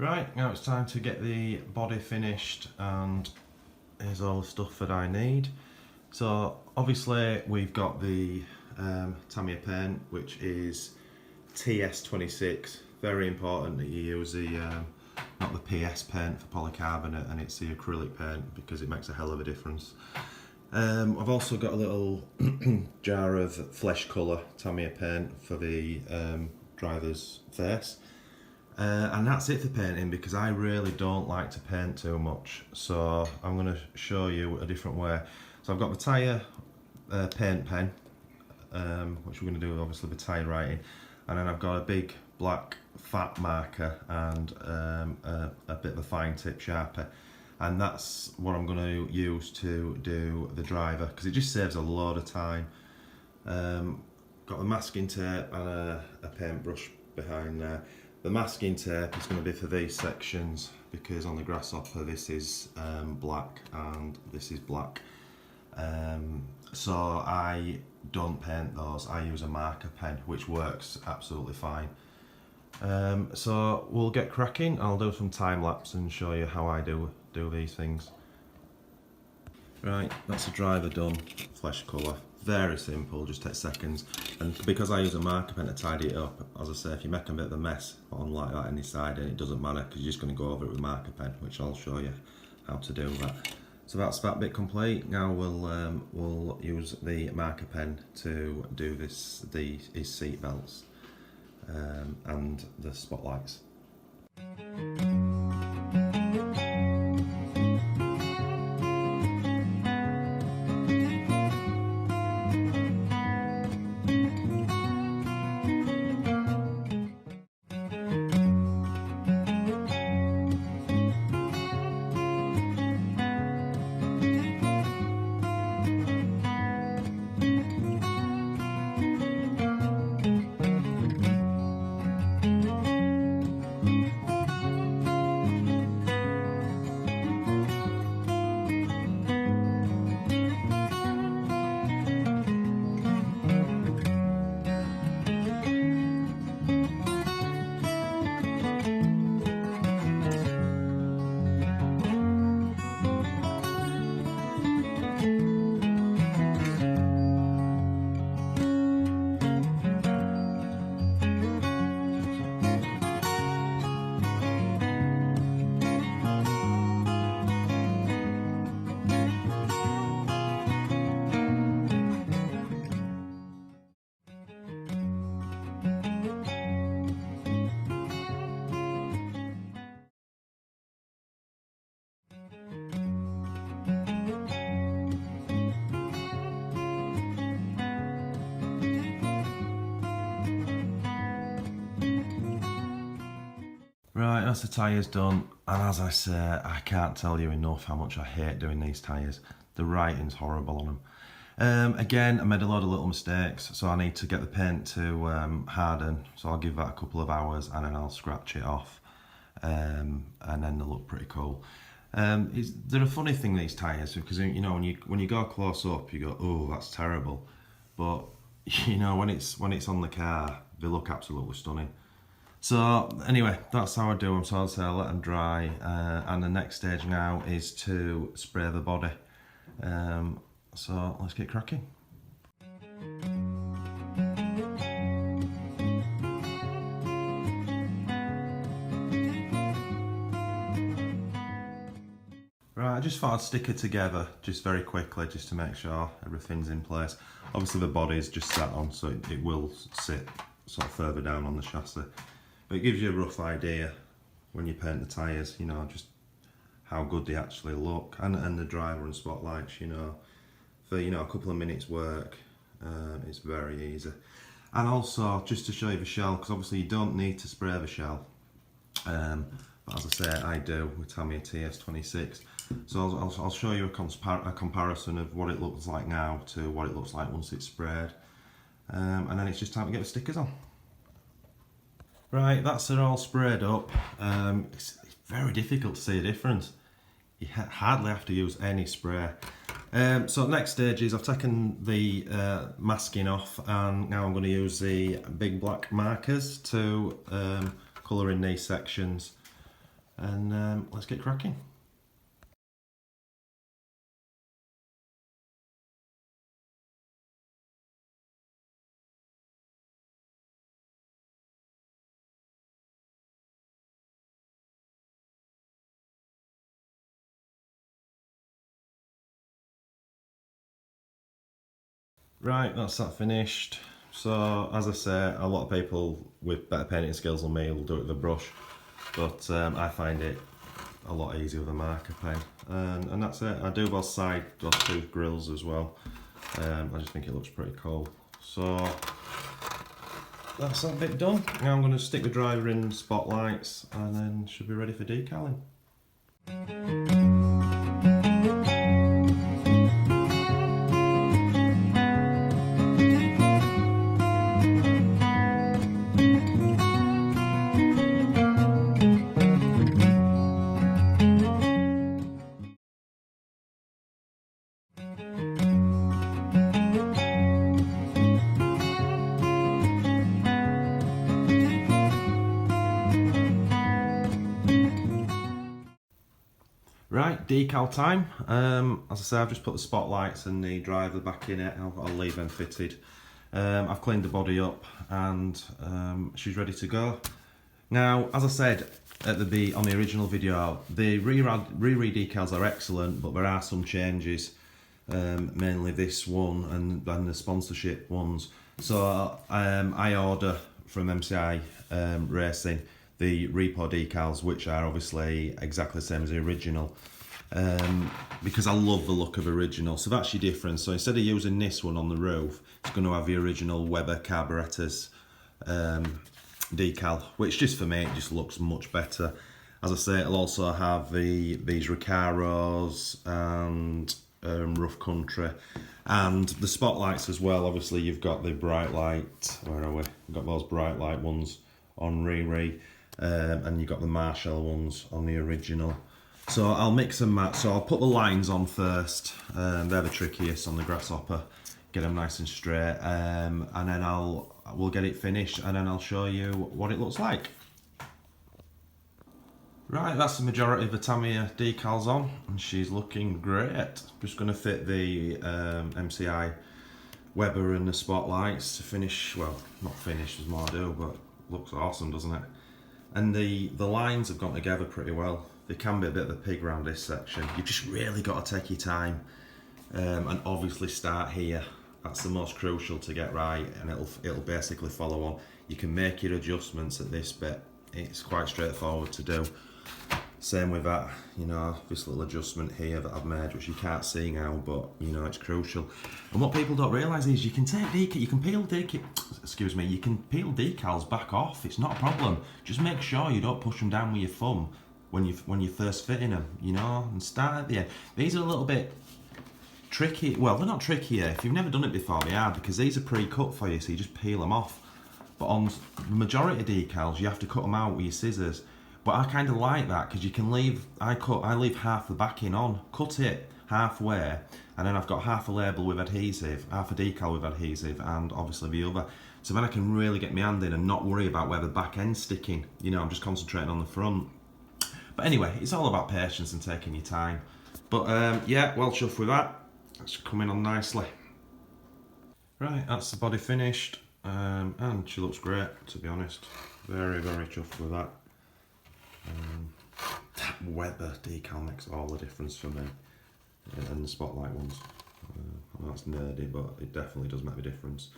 Right, now it's time to get the body finished, and here's all the stuff that I need. So obviously we've got the Tamiya paint, which is TS26. Very important that you use the not the PS paint for polycarbonate, and it's the acrylic paint because it makes a hell of a difference. I've also got a little jar of flesh colour Tamiya paint for the driver's face. And that's it for painting, because I really don't like to paint too much. So I'm going to show you a different way. So I've got the tyre paint pen, which we're going to do obviously the tyre writing. And then I've got a big black fat marker and a bit of a fine tip sharper. And that's what I'm going to use to do the driver, because it just saves a load of time. Got the masking tape and a paintbrush behind there. The masking tape is going to be for these sections, because on the Grasshopper this is black and this is black. So I don't paint those, I use a marker pen, which works absolutely fine. So we'll get cracking. I'll do some time lapse and show you how I do these things. Right, that's the driver done, flesh colour. Very simple, just takes seconds. And because I use a marker pen to tidy it up, as I say, if you make a bit of a mess on like that inside, it doesn't matter, because you're just going to go over it with a marker pen, which I'll show you how to do that. So that's that bit complete. Now we'll use the marker pen to do his seat belts and the spotlights. Right, that's the tyres done, and as I say, I can't tell you enough how much I hate doing these tyres. The writing's horrible on them. Again, I made a lot of little mistakes, so I need to get the paint to harden, so I'll give that a couple of hours and then I'll scratch it off, and then they'll look pretty cool. They're a funny thing, these tyres, because you know when you go close up, you go, oh, that's terrible, but you know when it's on the car, they look absolutely stunning. So anyway, that's how I do them. So I'll say I'll let them dry, and the next stage now is to spray the body. So let's get cracking. Right, I just thought I'd stick it together just very quickly, just to make sure everything's in place. Obviously the body's just sat on, so it will sit sort of further down on the chassis. But it gives you a rough idea when you paint the tyres, you know, just how good they actually look, and the driver and spotlights, you know, for, you know, a couple of minutes work, it's very easy. And also, just to show you the shell, because obviously you don't need to spray the shell, but as I say, I do with Tamiya TS26. So I'll show you a comparison of what it looks like now to what it looks like once it's sprayed, and then it's just time to get the stickers on. Right, that's it all sprayed up. It's very difficult to see a difference. You hardly have to use any spray. So next stage is I've taken the masking off, and now I'm going to use the big black markers to colour in these sections. and let's get cracking. Right, that's that finished. So as I say, a lot of people with better painting skills than me will do it with a brush, but I find it a lot easier with a marker pen. And that's it. I do those two grills as well. I just think it looks pretty cool. So that's that bit done. Now I'm going to stick the driver in spotlights and then should be ready for decaling. Right, decal time. As I say, I've just put the spotlights and the driver back in it. I'll leave them fitted. I've cleaned the body up and she's ready to go. Now, as I said on the original video, the rear decals are excellent, but there are some changes, mainly this one and the sponsorship ones. So I order from MCI Racing the repo decals, which are obviously exactly the same as the original, because I love the look of original. So that's your difference. So instead of using this one on the roof, it's going to have the original Weber carburetors decal, which just for me it just looks much better. As I say, it'll also have these Recaros and Rough Country and the spotlights as well. Obviously you've got the bright light, where are we? We've got those bright light ones on Riri. And you've got the Marshall ones on the original. So I'll mix and match. So I'll put the lines on first. They're the trickiest on the Grasshopper. Get them nice and straight, and then we'll get it finished, and then I'll show you what it looks like. Right, that's the majority of the Tamiya decals on, and she's looking great. Just going to fit the MCI Weber and the spotlights to finish. Well, not finish, there's more to do, but looks awesome, doesn't it? And the lines have gone together pretty well. There can be a bit of a pig around this section. You've just really got to take your time, and obviously start here. That's the most crucial to get right, and it'll basically follow on. You can make your adjustments at this bit. It's quite straightforward to do. Same with that, you know, this little adjustment here that I've made, which you can't see now, but you know it's crucial. And what people don't realise is you can peel decals back off. It's not a problem. Just make sure you don't push them down with your thumb when you're first fitting them, you know, and start at the end. These are a little bit tricky. Well, they're not tricky here. If you've never done it before, they are, because these are pre-cut for you, so you just peel them off. But on the majority of decals, you have to cut them out with your scissors. But I kind of like that because you can leave. I leave half the backing on, cut it halfway, and then I've got half a label with adhesive, half a decal with adhesive, and obviously the other. So then I can really get my hand in and not worry about where the back end's sticking. You know, I'm just concentrating on the front. But anyway, it's all about patience and taking your time. But yeah, well chuffed with that. That's coming on nicely. Right, that's the body finished, and she looks great, to be honest. Very, very chuffed with that. That Weber decal makes all the difference for me, and the spotlight ones. That's nerdy, but it definitely does make a difference.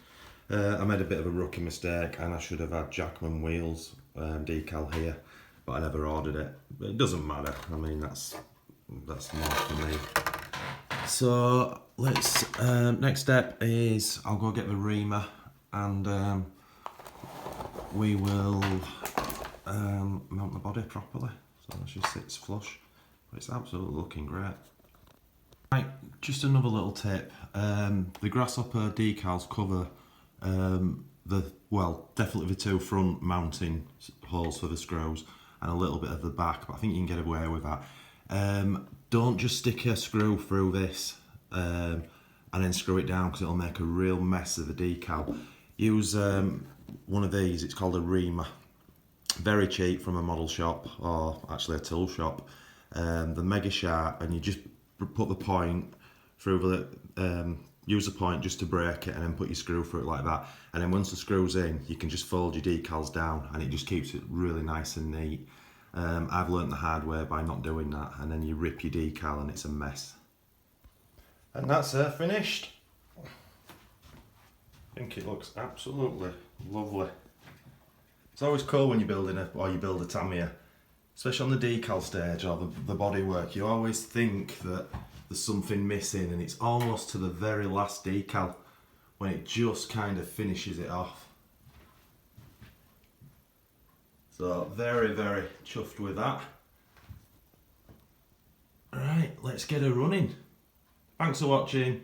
I made a bit of a rookie mistake, and I should have had Jackman wheels decal here, but I never ordered it. But it doesn't matter. I mean, that's more for me. So let's. Next step is I'll go get the reamer, and we will mount the body properly, so she sits flush. But it's absolutely looking great. Right, just another little tip. The Grasshopper decals cover definitely the two front mounting holes for the screws and a little bit of the back, but I think you can get away with that. Don't just stick a screw through this and then screw it down, because it'll make a real mess of the decal. Use one of these, it's called a reamer. very cheap from a model shop, or actually a tool shop. They're mega sharp, and you just put the point through the, use the point just to break it, and then put your screw through it like that. And then once the screw's in, you can just fold your decals down, and it just keeps it really nice and neat. I've learnt the hard way by not doing that, and then you rip your decal and it's a mess. And that's her finished. I think it looks absolutely lovely. It's always cool when you're building you build a Tamiya, especially on the decal stage or the bodywork. You always think that there's something missing, and it's almost to the very last decal when it just kind of finishes it off. So very, very chuffed with that. Right, let's get her running. Thanks for watching.